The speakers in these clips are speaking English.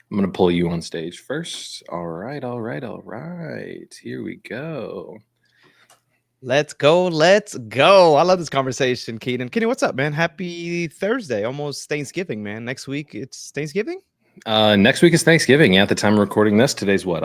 I'm going to pull you on stage first. All right, all right, all right. Here we go. Let's go. Let's go. I love this conversation, Keenan. Keenan, what's up, man? Happy Thursday. Almost Thanksgiving, man. Next week, it's Thanksgiving. Next week is Thanksgiving. Yeah, at the time of recording this, today's what?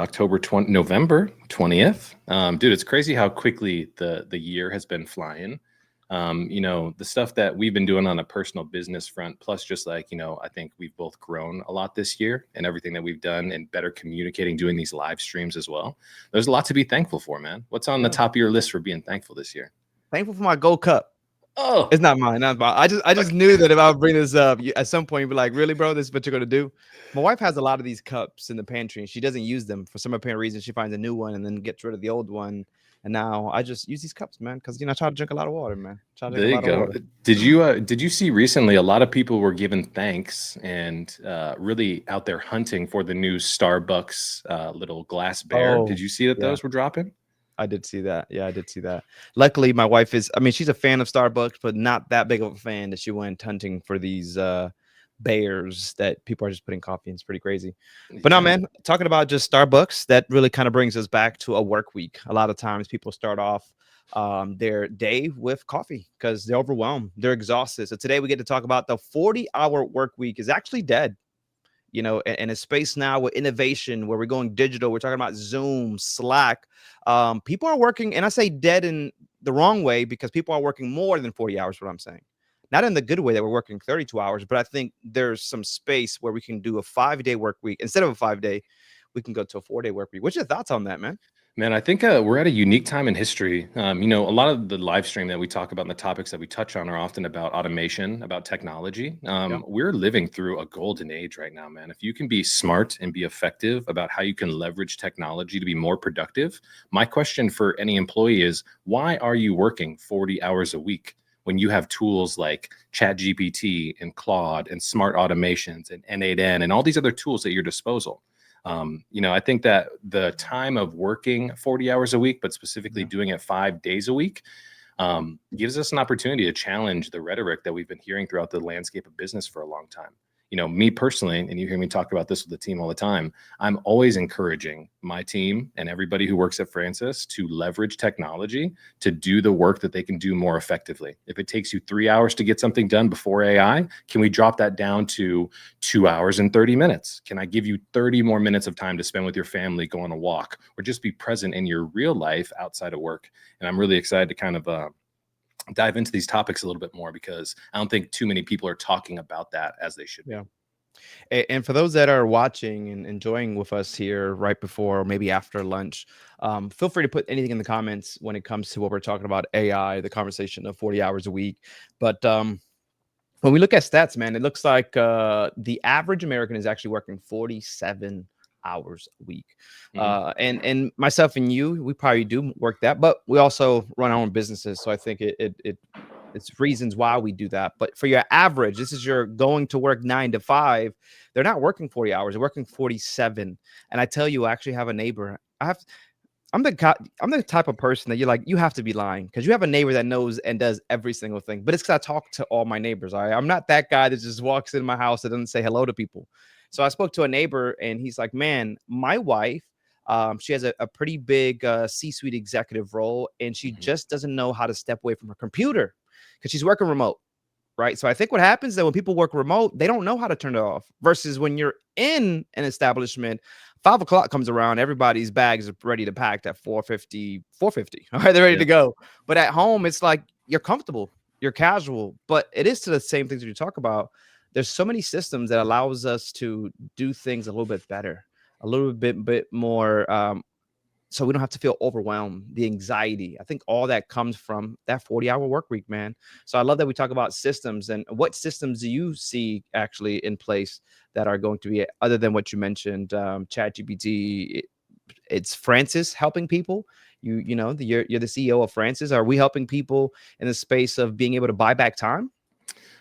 November 20th. Dude, it's crazy how quickly the year has been flying. The stuff that we've been doing on a personal business front, plus just like, I think we've both grown a lot this year and everything that we've done and better communicating, doing these live streams as well. There's a lot to be thankful for, man. What's on the Yeah. top of your list for being thankful this year? Thankful for my gold cup. Oh, It's not mine. Not mine. I just knew that if I would bring this up, at some point you'd be like, "Really, bro? This is what you're gonna do?" My wife has a lot of these cups in the pantry, and she doesn't use them for some apparent reason. She finds a new one and then gets rid of the old one. And now I just use these cups, man, because I try to drink a lot of water, man. Try to drink there a you lot of go. water. Did you see recently a lot of people were giving thanks and really out there hunting for the new Starbucks little glass bear? Did Oh, you see that yeah. those were dropping? I did see that. Yeah, I did see that. Luckily, my wife is, I mean, she's a fan of Starbucks, but not that big of a fan that she went hunting for these bears that people are just putting coffee in. It's pretty crazy. But no, Yeah. man, talking about just Starbucks, that really kind of brings us back to a work week. A lot of times people start off their day with coffee because they're overwhelmed, they're exhausted. So today we get to talk about the 40-hour work week is actually dead, in a space now with innovation where we're going digital. We're talking about Zoom, Slack. People are working, and I say dead in the wrong way because people are working more than 40 hours, what I'm saying. Not in the good way that we're working 32 hours, but I think there's some space where we can do a 5-day work week. Instead of a 5-day, we can go to a 4-day work week. What's your thoughts on that, man? Man, I think we're at a unique time in history. A lot of the live stream that we talk about and the topics that we touch on are often about automation, about technology. Yeah. We're living through a golden age right now, man. If you can be smart and be effective about how you can leverage technology to be more productive, my question for any employee is, why are you working 40 hours a week when you have tools like ChatGPT and Claude and smart automations and N8N and all these other tools at your disposal? I think that the time of working 40 hours a week, but specifically Yeah. doing it 5 days a week, gives us an opportunity to challenge the rhetoric that we've been hearing throughout the landscape of business for a long time. Me personally, and you hear me talk about this with the team all the time, I'm always encouraging my team and everybody who works at Francis to leverage technology to do the work that they can do more effectively. If it takes you 3 hours to get something done before AI, can we drop that down to 2 hours and 30 minutes? Can I give you 30 more minutes of time to spend with your family, go on a walk, or just be present in your real life outside of work? And I'm really excited to kind of dive into these topics a little bit more because I don't think too many people are talking about that as they should be. Yeah. And for those that are watching and enjoying with us here right before or maybe after lunch, feel free to put anything in the comments when it comes to what we're talking about AI, the conversation of 40 hours a week. But when we look at stats, man, it looks like the average American is actually working 47 hours a week. Mhm. And myself and you, we probably do work that, but we also run our own businesses. So I think it's reasons why we do that. But for your average, this is your going to work 9 to 5. They're not working 40 hours, they're working 47. And I tell you, I actually have a neighbor. I'm the type of person that you're like, you have to be lying because you have a neighbor that knows and does every single thing. But it's because I talk to all my neighbors. All right? I'm not that guy that just walks in my house that doesn't say hello to people. So I spoke to a neighbor and he's like, man, my wife, she has a pretty big C-suite executive role and she Mhm. just doesn't know how to step away from her computer because she's working remote. Right. So I think what happens is that when people work remote, they don't know how to turn it off. Versus when you're in an establishment, 5 o'clock comes around, everybody's bags are ready to pack at 4:50, 4:50. All right, they're ready Yeah. to go. But at home, it's like you're comfortable, you're casual. But it is to the same things that you talk about. There's so many systems that allows us to do things a little bit better, a little bit more so we don't have to feel overwhelmed, the anxiety. I think all that comes from that 40-hour work week, man. So I love that we talk about systems. And what systems do you see actually in place that are going to be, other than what you mentioned, chat gpt? It's Francis helping people. You're the CEO of Francis. Are we helping people in the space of being able to buy back time?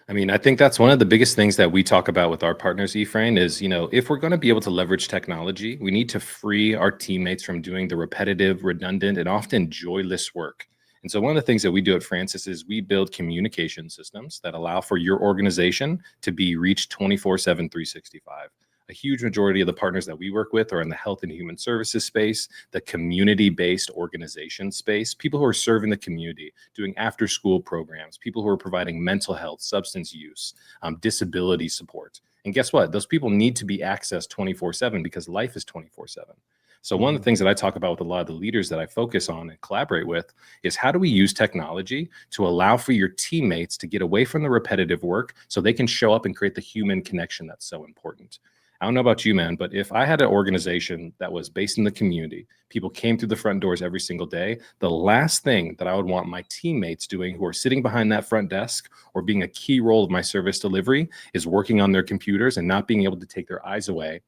I mean, I think that's one of the biggest things that we talk about with our partners, Efrain, is, if we're going to be able to leverage technology, we need to free our teammates from doing the repetitive, redundant, and often joyless work. And so one of the things that we do at Francis is we build communication systems that allow for your organization to be reached 24/7, 365. A huge majority of the partners that we work with are in the health and human services space, the community-based organization space, people who are serving the community, doing after-school programs, people who are providing mental health, substance use, disability support. And guess what? Those people need to be accessed 24/7 because life is 24/7. So one of the things that I talk about with a lot of the leaders that I focus on and collaborate with is how do we use technology to allow for your teammates to get away from the repetitive work so they can show up and create the human connection that's so important. I don't know about you, man, but if I had an organization that was based in the community, people came through the front doors every single day, the last thing that I would want my teammates doing who are sitting behind that front desk or being a key role of my service delivery is working on their computers and not being able to take their eyes away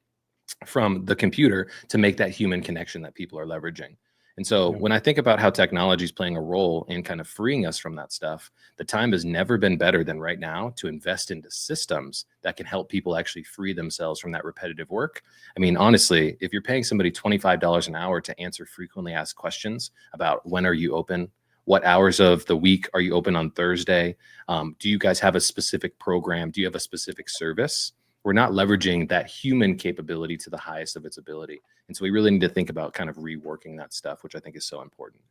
from the computer to make that human connection that people are leveraging. And so Yeah. when I think about how technology is playing a role in kind of freeing us from that stuff, the time has never been better than right now to invest into systems that can help people actually free themselves from that repetitive work. I mean, honestly, if you're paying somebody $25 an hour to answer frequently asked questions about when are you open, what hours of the week are you open on Thursday? Do you guys have a specific program? Do you have a specific service? We're not leveraging that human capability to the highest of its ability. And so we really need to think about kind of reworking that stuff, which I think is so important.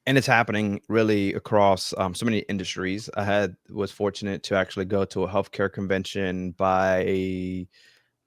And it's happening really across so many industries. Was fortunate to actually go to a healthcare convention by a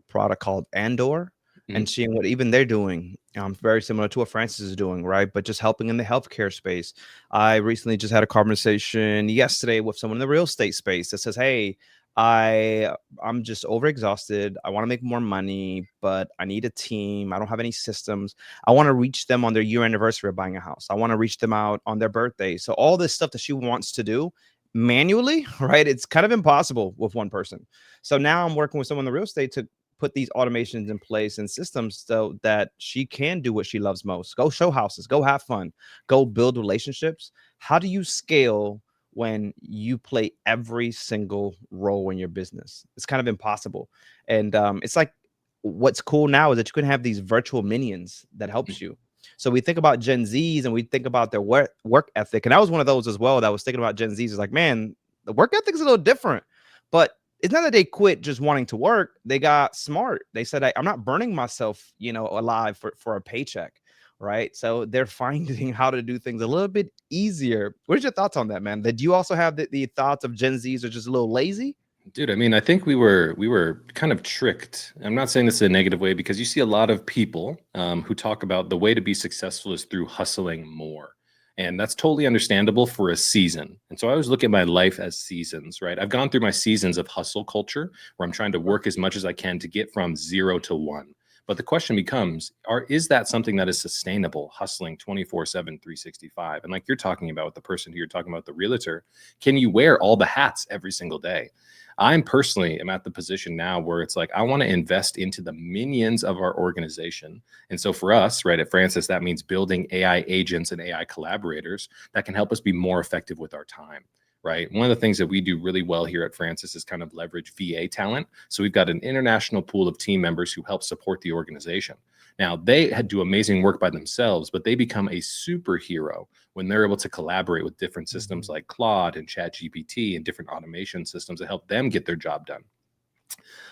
product called Andor, and Mhm. seeing what even they're doing, very similar to what Francis is doing, right? But just helping in the healthcare space. I recently just had a conversation yesterday with someone in the real estate space that says, "Hey, I I'm just overexhausted. I want to make more money, but I need a team. I don't have any systems. I want to reach them on their year anniversary of buying a house. I want to reach them out on their birthday. So all this stuff that she wants to do manually, right? It's kind of impossible with one person. So now I'm working with someone in the real estate to put these automations in place and systems so that she can do what she loves most. Go show houses, go have fun, go build relationships. How do you scale when you play every single role in your business? It's kind of impossible. And it's like what's cool now is that you can have these virtual minions that helps you. So we think about Gen Zs and we think about their work ethic. And I was one of those as well that was thinking about Gen Zs. Is like, man, the work ethic is a little different. But it's not that they quit just wanting to work. They got smart. They said, I'm not burning myself, alive for a paycheck. Right. So they're finding how to do things a little bit easier. What are your thoughts on that, man? Did you also have the thoughts of Gen Zs are just a little lazy? Dude, I mean, I think we were kind of tricked. I'm not saying this in a negative way because you see a lot of people who talk about the way to be successful is through hustling more. And that's totally understandable for a season. And so I always look at my life as seasons, right? I've gone through my seasons of hustle culture where I'm trying to work as much as I can to get from 0 to 1. But the question becomes, is that something that is sustainable, hustling 24/7, 365? And like you're talking about with the person who you're talking about, the realtor, can you wear all the hats every single day? I'm personally am at the position now where it's like I want to invest into the minions of our organization. And so for us, right at Francis, that means building AI agents and AI collaborators that can help us be more effective with our time. Right. One of the things that we do really well here at Francis is kind of leverage VA talent. So we've got an international pool of team members who help support the organization. Now, they do amazing work by themselves, but they become a superhero when they're able to collaborate with different systems like Claude and ChatGPT and different automation systems that help them get their job done.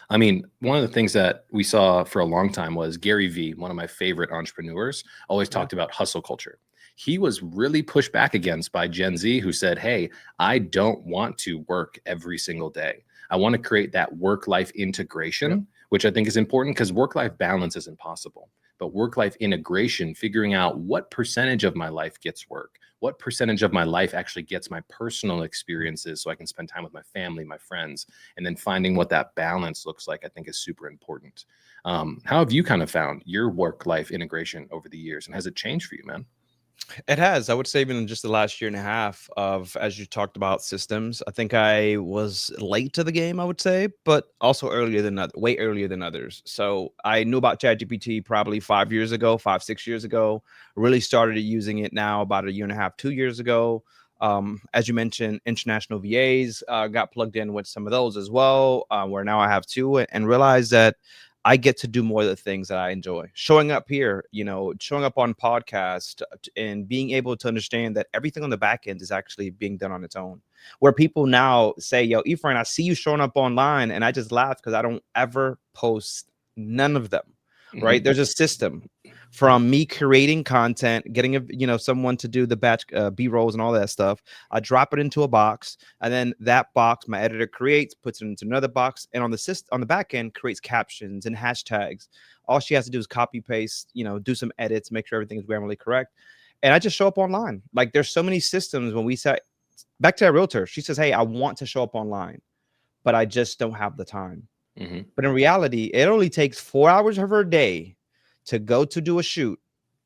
I mean, one of the things that we saw for a long time was Gary Vee, one of my favorite entrepreneurs, always Yeah. talked about hustle culture. He was really pushed back against by Gen Z who said, "Hey, I don't want to work every single day. I want to create that work life Yep. integration," which I think is important because work life balance isn't possible. But work life integration, figuring out what percentage of my life gets work, what percentage of my life actually gets my personal experiences so I can spend time with my family, my friends, and then finding what that balance looks like, I think is super important. How have you kind of found your work life integration over the years, and has it changed for you, man? It has. I would say even in just the last year and a half of, as you talked about systems, I think I was late to the game, I would say, but also way earlier than others. So I knew about ChatGPT probably 5 years ago, 6 years ago. Really started using it now about a year and a half, 2 years ago. As you mentioned, international VAs got plugged in with some of those as well, where now I have two and realized that I get to do more of the things that I enjoy. Showing up here, showing up on podcast and being able to understand that everything on the back end is actually being done on its own. Where people now say, "Yo, Efrain, I see you showing up online," and I just laugh because I don't ever post None of them, right? Mhm. There's a system from me creating content, getting someone to do the batch B-rolls and all that stuff. I drop it into a box, and then that box my editor creates, puts it into another box, and on the back end creates captions and hashtags. All she has to do is copy paste, do some edits, make sure everything is grammarly correct, and I just show up online. Like, there's so many systems. When we say back to our realtor, she says, hey, I want to show up online, but I just don't have the time. Mhm. But in reality, it only takes 4 hours of her day to go to do a shoot,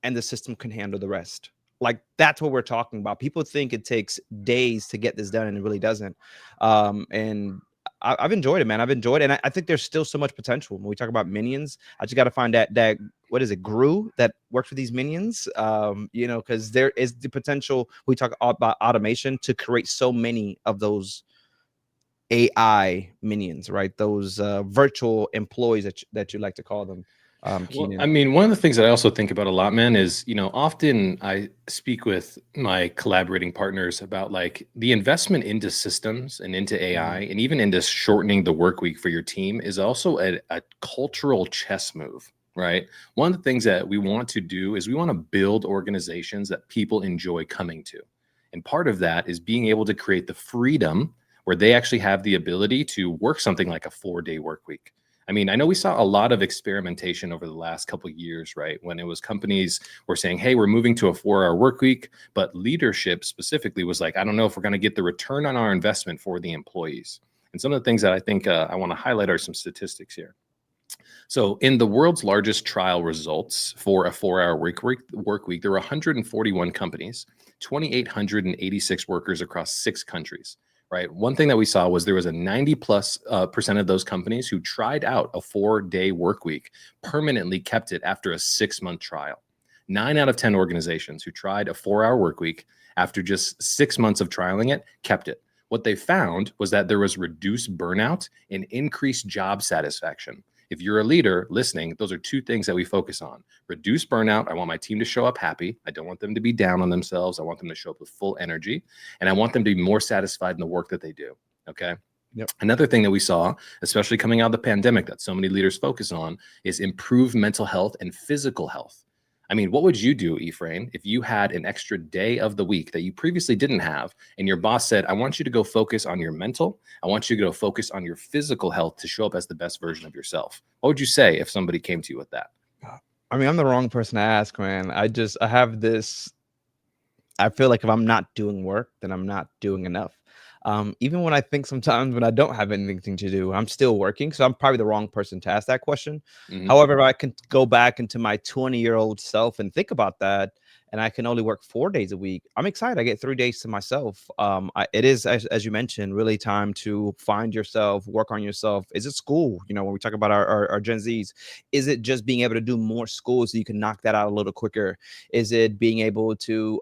and the system can handle the rest. Like, that's what we're talking about. People think it takes days to get this done, and it really doesn't. And I've enjoyed it, man. I've enjoyed it, and I think there's still so much potential. When we talk about minions, I just got to find that what is it, Gru, that works with these minions. Because there is the potential. We talk about automation to create so many of those AI minions, right? Those virtual employees that you like to call them, Well, I Keenan. mean, one of the things that I also think about a lot, man, is, often I speak with my collaborating partners about like the investment into systems and into AI Mhm. and even into shortening the work week for your team is also a cultural chess move, right? One of the things that we want to do is we want to build organizations that people enjoy coming to. And part of that is being able to create the freedom where they actually have the ability to work something like a 4-day work week. I mean, I know we saw a lot of experimentation over the last couple of years, right? When it was companies were saying, hey, we're moving to a 4-hour work week, but leadership specifically was like, I don't know if we're going to get the return on our investment for the employees. And some of the things that I think I want to highlight are some statistics here. So, in the world's largest trial results for a 4-hour work week, there were 141 companies, 2,886 workers across 6 countries. Right. One thing that we saw was there was a 90+% of those companies who tried out a 4-day work week permanently kept it after a 6-month trial. 9 out of 10 organizations who tried a 4-hour work week after just 6 months of trialing it kept it. What they found was that there was reduced burnout and increased job satisfaction. If you're a leader listening, those are 2 things that we focus on. Reduce burnout. I want my team to show up happy. I don't want them to be down on themselves. I want them to show up with full energy. And I want them to be more satisfied in the work that they do. Okay. Yep. Another thing that we saw, especially coming out of the pandemic, that so many leaders focus on is improved mental health and physical health. I mean, what would you do, Efrain, if you had an extra day of the week that you previously didn't have, and your boss said, I want you to go focus on your mental, I want you to go focus on your physical health to show up as the best version of yourself? What would you say if somebody came to you with that? I mean, I'm the wrong person to ask, man. I have this. I feel like if I'm not doing work, then I'm not doing enough. Even when I think sometimes when I don't have anything to do, I'm still working. So I'm probably the wrong person to ask that question. Hmm. However, if I can go back into my 20-year-old self and think about that, and I can only work 4 days a week, I'm excited. I get 3 days to myself. It is, as you mentioned, really time to find yourself, work on yourself. Is it school? When we talk about our Gen Zs, is it just being able to do more school so you can knock that out a little quicker? Is it being able to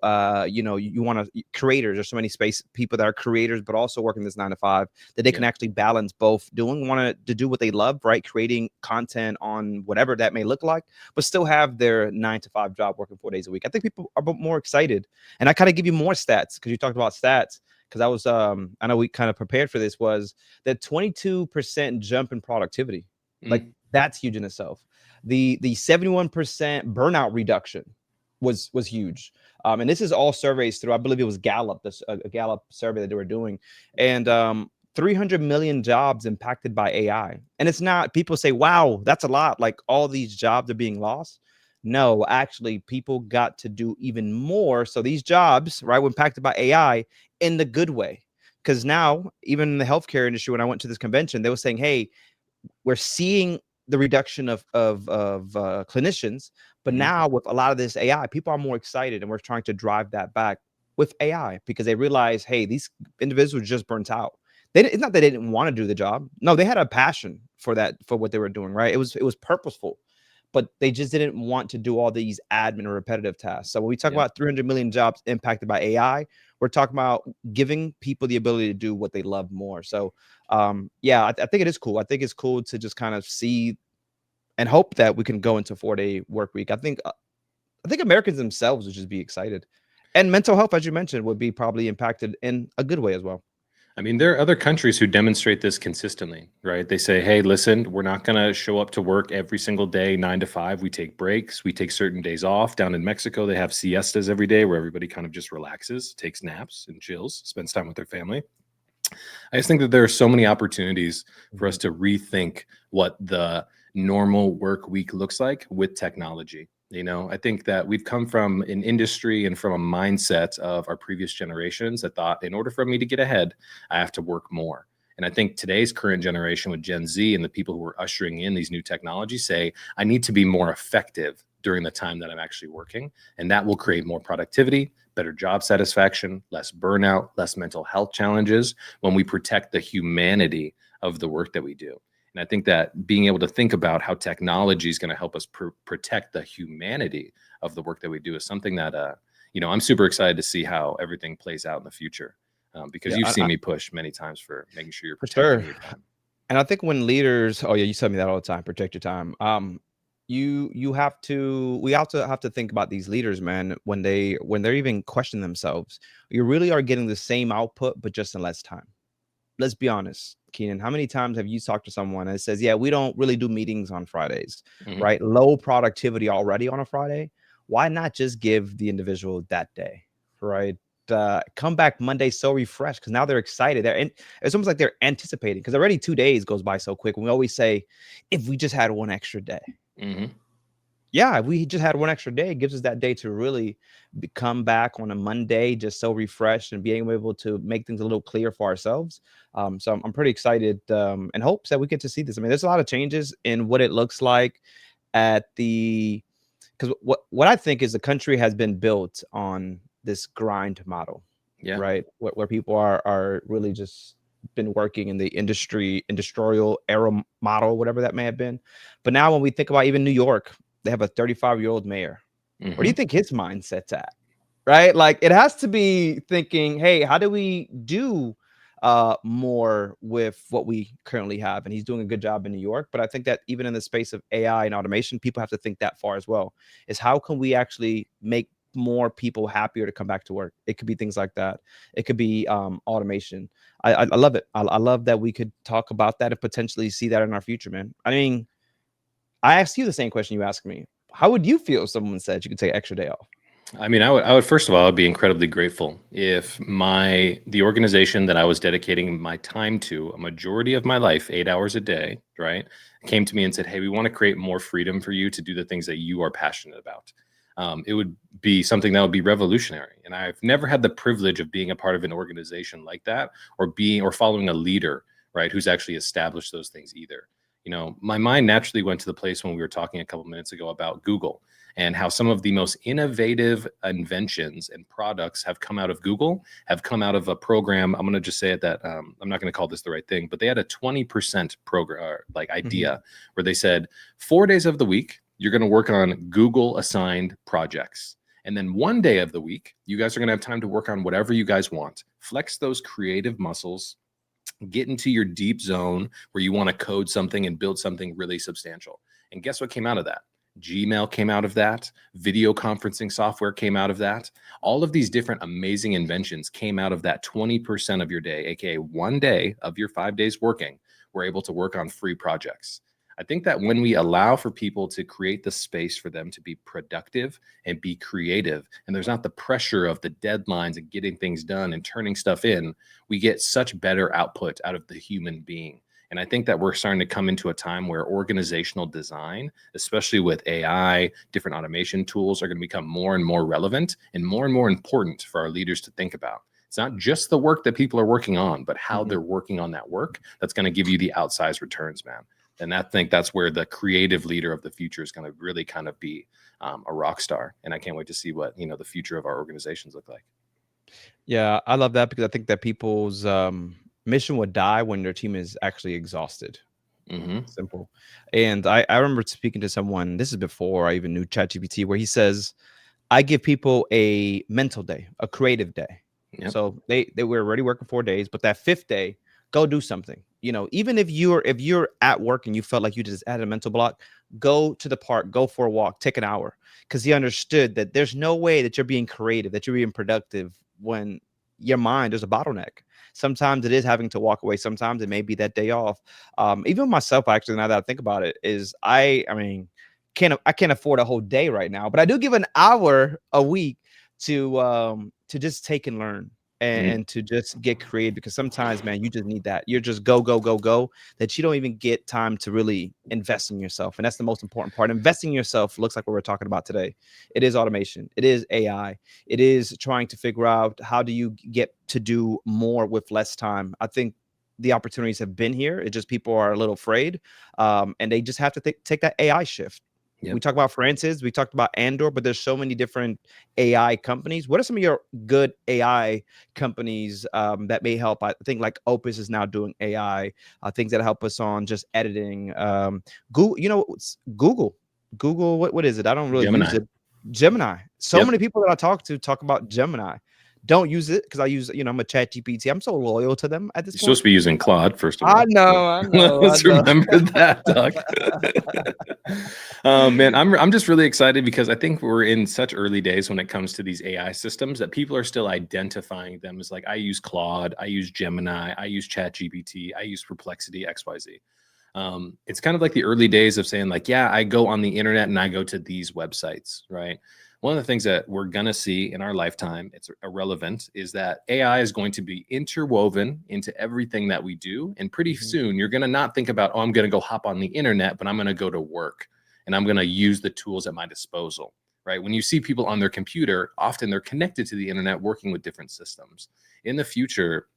you want to creators? There's so many space people that are creators but also working this 9 to 5 that they can Yeah. actually balance both, want to do what they love, right? Creating content on whatever that may look like, but still have their 9 to 5 job, working 4 days a week. I think people are more excited. And I kind of give you more stats because you talked about stats, because I know we kind of prepared for this, was that 22% jump in productivity. Like, Mm. that's huge in itself. The 71% burnout reduction was huge. And this is all surveys through, I believe it was Gallup, a Gallup survey that they were doing. And 300 million jobs impacted by AI. And it's not, people say, wow, that's a lot, like all these jobs are being lost. No, actually, people got to do even more. So these jobs, right, were impacted by AI in the good way. Because now, even in the healthcare industry, when I went to this convention, they were saying, hey, we're seeing the reduction of clinicians, but Hmm. now with a lot of this AI, people are more excited, and we're trying to drive that back with AI because they realize, hey, these individuals just burnt out. It's not that they didn't want to do the job. No, they had a passion for that, for what they were doing. Right? It was purposeful, but they just didn't want to do all these admin or repetitive tasks. So when we talk Yeah. about 300 million jobs impacted by AI, we're talking about giving people the ability to do what they love more. So yeah, I think it is cool. I think it's cool to just kind of see and hope that we can go into 4-day work week. I think Americans themselves would just be excited, and mental health, as you mentioned, would be probably impacted in a good way as well. I mean, there are other countries who demonstrate this consistently, right? They say, hey, listen, we're not going to show up to work every single day, 9 to 5. We take breaks. We take certain days off. Down in Mexico, they have siestas every day where everybody kind of just relaxes, takes naps and chills, spends time with their family. I just think that there are so many opportunities for us to rethink what the normal work week looks like with technology. I think that we've come from an industry and from a mindset of our previous generations that thought in order for me to get ahead, I have to work more. And I think today's current generation with Gen Z and the people who are ushering in these new technologies say, I need to be more effective during the time that I'm actually working. And that will create more productivity, better job satisfaction, less burnout, less mental health challenges when we protect the humanity of the work that we do. And I think that being able to think about how technology is going to help us protect the humanity of the work that we do is something that, I'm super excited to see how everything plays out in the future. Because Yeah, you've seen me push many times for making sure you're for protecting sure. your time. And I think when leaders, oh yeah, you tell me that all the time, protect your time. You have to, we also have to think about these leaders, man, when they're even questioning themselves. You really are getting the same output, but just in less time. Let's be honest, Keenan. How many times have you talked to someone that says, yeah, we don't really do meetings on Fridays, Mhm. right? Low productivity already on a Friday. Why not just give the individual that day, right? Come back Monday so refreshed because now they're excited. It's almost like they're anticipating because already 2 days goes by so quick. And we always say, if we just had one extra day. Mhm. Yeah, if we just had one extra day, it gives us that day to really come back on a Monday, just so refreshed and being able to make things a little clearer for ourselves. So I'm pretty excited and hopes that we get to see this. I mean, there's a lot of changes in what it looks like at the because what I think is the country has been built on this grind model, Yeah. right? Where people are really just been working in the industrial era model, whatever that may have been. But now when we think about even New York, they have a 35-year-old mayor. Where do you Mhm. think his mindset's at? Right? Like it has to be thinking, hey, how do we do more with what we currently have? And he's doing a good job in New York. But I think that even in the space of AI and automation, people have to think that far as well. Is how can we actually make more people happier to come back to work? It could be things like that. It could be automation. I love it. I love that we could talk about that and potentially see that in our future, man. I mean, I asked you the same question you asked me. How would you feel if someone said you could take an extra day off? I mean, I would first of all, I'd be incredibly grateful if the organization that I was dedicating my time to a majority of my life, 8 hours a day, right, came to me and said, "Hey, we want to create more freedom for you to do the things that you are passionate about." It would be something that would be revolutionary, and I've never had the privilege of being a part of an organization like that, or following a leader, right, who's actually established those things either. My mind naturally went to the place when we were talking a couple minutes ago about Google and how some of the most innovative inventions and products have come out of Google, have come out of a program. I'm going to just say it that I'm not going to call this the right thing, but they had a 20% program, like Mhm. idea, where they said 4 days of the week, you're going to work on Google assigned projects. And then one day of the week, you guys are going to have time to work on whatever you guys want. Flex those creative muscles, get into your deep zone where you want to code something and build something really substantial. And guess what came out of that? Gmail came out of that. Video conferencing software came out of that. All of these different amazing inventions came out of that 20% of your day, aka one day of your 5 days working, we're able to work on free projects. I think that when we allow for people to create the space for them to be productive and be creative, and there's not the pressure of the deadlines and getting things done and turning stuff in, we get such better output out of the human being. And I think that we're starting to come into a time where organizational design, especially with AI, different automation tools, are going to become more and more relevant and more important for our leaders to think about. It's not just the work that people are working on, but how Mhm. they're working on that work that's going to give you the outsized returns, man. And I think that's where the creative leader of the future is going to really kind of be a rock star. And I can't wait to see what the future of our organizations look like. Yeah, I love that because I think that people's mission would die when their team is actually exhausted. Hmm. Simple. And I remember speaking to someone, this is before I even knew ChatGPT, where he says, I give people a mental day, a creative day. Yep. So they were already working 4 days, but that fifth day, go do something. Even if you're at work and you felt like you just had a mental block, go to the park, go for a walk, take an hour. Because he understood that there's no way that you're being creative, that you're being productive when your mind is a bottleneck. Sometimes it is having to walk away. Sometimes it may be that day off. Even myself, actually, now that I think about it, is I mean, I can't afford a whole day right now, but I do give an hour a week to just take and learn and to just get creative, because sometimes, man, you just need that. You're just go, go, go, go, that you don't even get time to really invest in yourself. And that's the most important part. Investing in yourself looks like what we're talking about today. It is automation. It is AI. It is trying to figure out how do you get to do more with less time. I think the opportunities have been here. It's just people are a little afraid, and they just have to take that AI shift. Yep. We talk about Francis, we talked about Andor, but there's so many different AI companies. What are some of your good AI companies that may help? I think like Opus is now doing AI, things that help us on just editing. Google, Google, what is it? I don't really Gemini. use it. Gemini. So Yep. many people that I talk to talk about Gemini. Don't use it because I use, I'm a chat GPT. I'm so loyal to them at this You're point. supposed to be using Claude, first of all. I know. Let's remember that, Doc. Man, I'm just really excited because I think we're in such early days when it comes to these AI systems that people are still identifying them as like, I use Claude, I use Gemini, I use ChatGPT, I use Perplexity, XYZ. It's kind of like the early days of saying like, yeah, I go on the internet and I go to these websites, right? One of the things that we're going to see in our lifetime, it's irrelevant, is that AI is going to be interwoven into everything that we do. And pretty soon you're going to not think about, oh, I'm going to go hop on the internet, but I'm going to go to work and I'm going to use the tools at my disposal, right? When you see people on their computer, often they're connected to the internet working with different systems. In the future,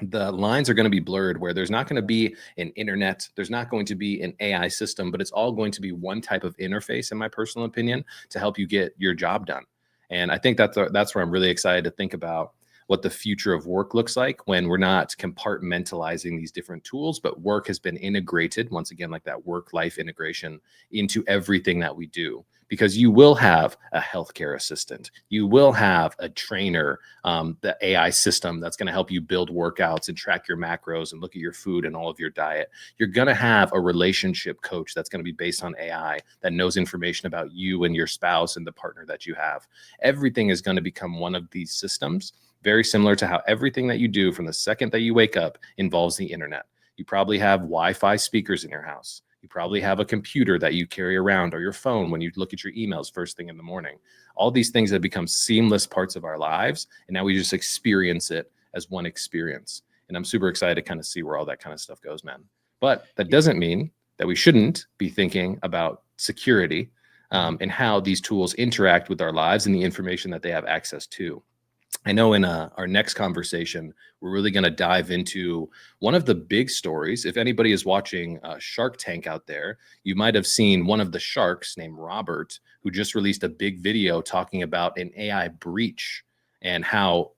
the lines are going to be blurred where there's not going to be an internet, there's not going to be an AI system, but it's all going to be one type of interface, in my personal opinion, to help you get your job done. And I think that's where I'm really excited to think about what the future of work looks like when we're not compartmentalizing these different tools, but work has been integrated, once again, like that work-life integration into everything that we do. Because you will have a healthcare assistant, you will have a trainer, the AI system that's going to help you build workouts and track your macros and look at your food and all of your diet. You're going to have a relationship coach that's going to be based on AI that knows information about you and your spouse and the partner that you have. Everything is going to become one of these systems, very similar to how everything that you do from the second that you wake up involves the internet. You probably have Wi-Fi speakers in your house. You probably have a computer that you carry around, or your phone when you look at your emails first thing in the morning. All these things have become seamless parts of our lives, and now we just experience it as one experience. And I'm super excited to kind of see where all that kind of stuff goes, man. But that doesn't mean that we shouldn't be thinking about security and how these tools interact with our lives and the information that they have access to. I know in our next conversation, we're really going to dive into one of the big stories. If anybody is watching Shark Tank out there, you might have seen one of the sharks named Robert, who just released a big video talking about an AI breach and how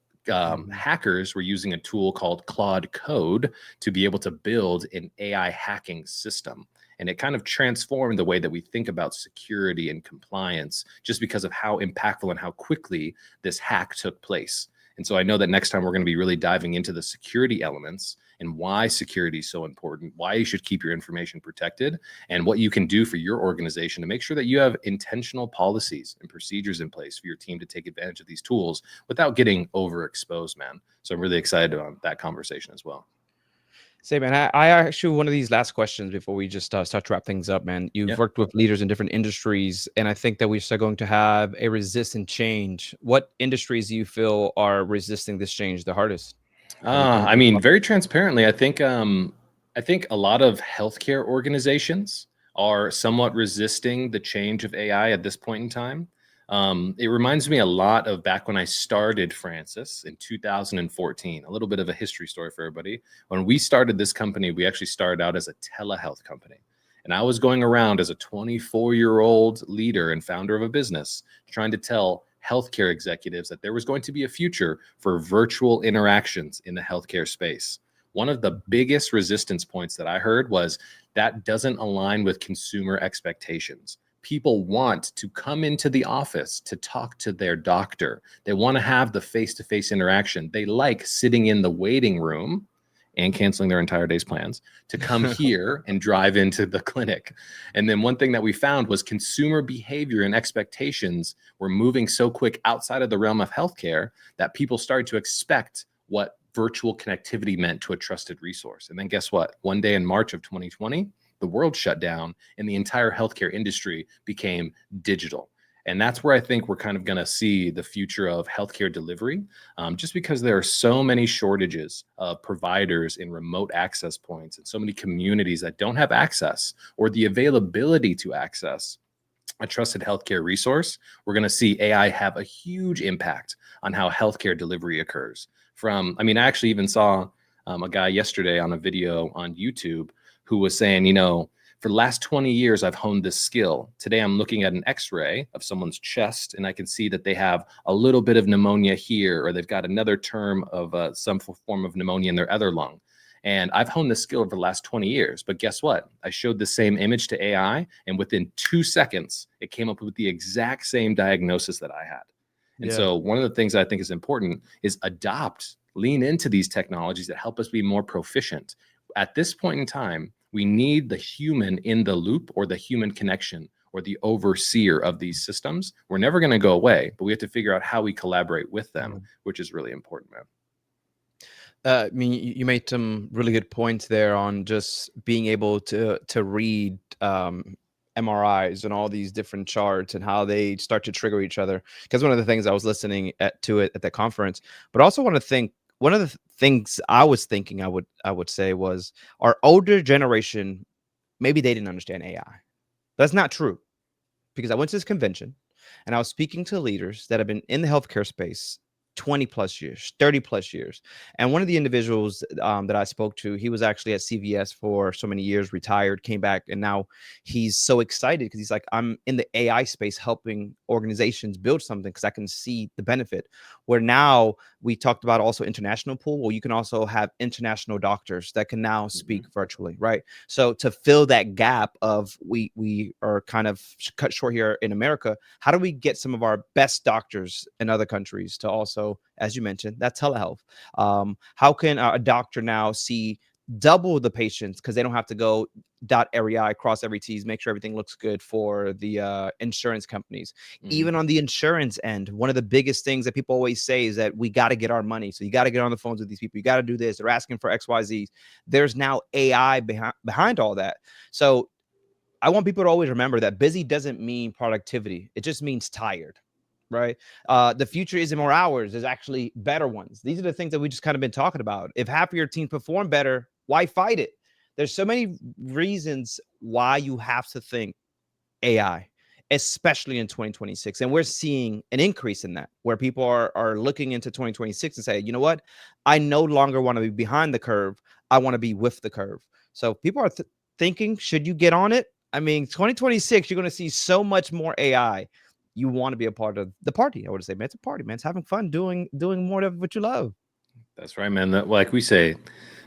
hackers were using a tool called Claude Code to be able to build an AI hacking system. And it kind of transformed the way that we think about security and compliance just because of how impactful and how quickly this hack took place. And so I know that next time we're going to be really diving into the security elements and why security is so important, why you should keep your information protected, and what you can do for your organization to make sure that you have intentional policies and procedures in place for your team to take advantage of these tools without getting overexposed, man. So I'm really excited about that conversation as well. Say, man, I actually, one of these last questions before we just start to wrap things up, man. You've worked with leaders in different industries, and I think that we are going to have a resistant change. What industries do you feel are resisting this change the hardest? I mean, very transparently, I think a lot of healthcare organizations are somewhat resisting the change of AI at this point in time. It reminds me a lot of back when I started Francis in 2014. A little bit of a history story for everybody. When we started this company, we actually started out as a telehealth company. And I was going around as a 24-year-old leader and founder of a business trying to tell healthcare executives that there was going to be a future for virtual interactions in the healthcare space. One of the biggest resistance points that I heard was that doesn't align with consumer expectations. People want to come into the office to talk to their doctor. They want to have the face-to-face interaction. They like sitting in the waiting room and canceling their entire day's plans to come here and drive into the clinic. And then one thing that we found was consumer behavior and expectations were moving so quick outside of the realm of healthcare that people started to expect what virtual connectivity meant to a trusted resource. And then guess what? One day in March of 2020, the world shut down and the entire healthcare industry became digital. And that's where I think we're kind of going to see the future of healthcare delivery, just because there are so many shortages of providers in remote access points and so many communities that don't have access or the availability to access a trusted healthcare resource. We're going to see AI have a huge impact on how healthcare delivery occurs. I actually even saw a guy yesterday on a video on YouTube who was saying, for the last 20 years, I've honed this skill. Today, I'm looking at an X-ray of someone's chest, and I can see that they have a little bit of pneumonia here, or they've got another term of some form of pneumonia in their other lung. And I've honed this skill over the last 20 years. But guess what? I showed the same image to AI, and within 2 seconds, it came up with the exact same diagnosis that I had. And so one of the things I think is important is lean into these technologies that help us be more proficient. At this point in time, we need the human in the loop, or the human connection, or the overseer of these systems. We're never going to go away, but we have to figure out how we collaborate with them, which is really important, man. You made some really good points there on just being able to read MRIs and all these different charts and how they start to trigger each other. Because one of the things I was listening to it at the conference, but also one of the things I was thinking I would say was our older generation, maybe they didn't understand AI. That's not true, because I went to this convention and I was speaking to leaders that have been in the healthcare space 20 plus years, 30 plus years. And one of the individuals that I spoke to, he was actually at CVS for so many years, retired, came back, and now he's so excited because he's like, I'm in the AI space helping organizations build something because I can see the benefit. Where now we talked about also international pool. Well, you can also have international doctors that can now speak virtually, right? So to fill that gap of we are kind of cut short here in America, how do we get some of our best doctors in other countries to also, as you mentioned, that's telehealth. How can a doctor now see double the patients because they don't have to go dot every I, cross every T's, make sure everything looks good for the insurance companies. Even on the insurance end, one of the biggest things that people always say is that we got to get our money. So you got to get on the phones with these people. You got to do this. They're asking for XYZ. There's now AI behind all that. So I want people to always remember that busy doesn't mean productivity. It just means tired. Right. The future isn't more hours. There's actually better ones. These are the things that we just kind of been talking about. If half of your team perform better, why fight it? There's so many reasons why you have to think AI, especially in 2026. And we're seeing an increase in that, where people are looking into 2026 and say, you know what? I no longer want to be behind the curve. I want to be with the curve. So people are thinking, should you get on it? 2026, you're going to see so much more AI. You want to be a part of the party. I would say, man, it's a party, man. It's having fun doing more of what you love. That's right, man. Like we say,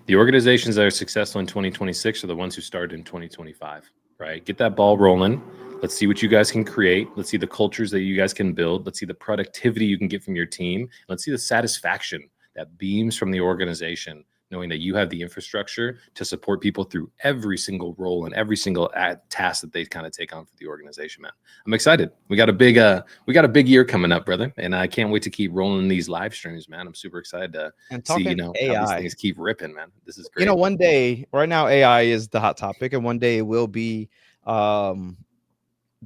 the organizations that are successful in 2026 are the ones who started in 2025, right? Get that ball rolling. Let's see what you guys can create. Let's see the cultures that you guys can build. Let's see the productivity you can get from your team. Let's see the satisfaction that beams from the organization, knowing that you have the infrastructure to support people through every single role and every single task that they kind of take on for the organization, man. I'm excited. We got a big year coming up, brother, and I can't wait to keep rolling these live streams, man. I'm super excited to see, AI, how these things keep ripping, man. This is great. One day, right now, AI is the hot topic, and one day it will be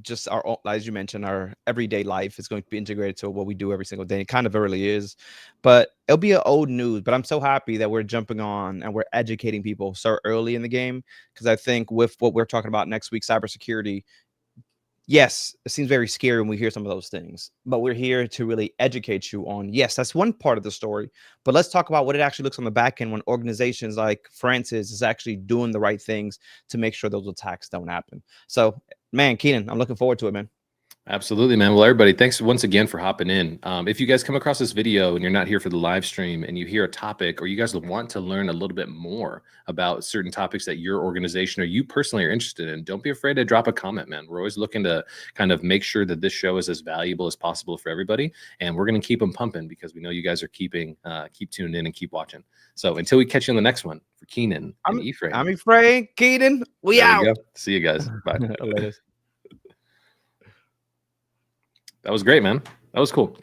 just our, as you mentioned, our everyday life is going to be integrated to what we do every single day. It kind of really is, but it'll be an old news. But I'm so happy that we're jumping on and we're educating people so early in the game, because I think with what we're talking about next week, cybersecurity, yes, it seems very scary when we hear some of those things, but we're here to really educate you on, yes, that's one part of the story, but let's talk about what it actually looks on the back end when organizations like Francis is actually doing the right things to make sure those attacks don't happen. So, man, Keenan, I'm looking forward to it, man. Absolutely, man. Well, everybody, thanks once again for hopping in. If you guys come across this video and you're not here for the live stream and you hear a topic, or you guys want to learn a little bit more about certain topics that your organization or you personally are interested in, don't be afraid to drop a comment, man. We're always looking to kind of make sure that this show is as valuable as possible for everybody. And we're going to keep them pumping because we know you guys are keep tuned in and keep watching. So until we catch you on the next one, for Keenan and Efrain. I'm Efrain, Keenan. We out. See you guys. Bye. Later. That was great, man. That was cool. Good.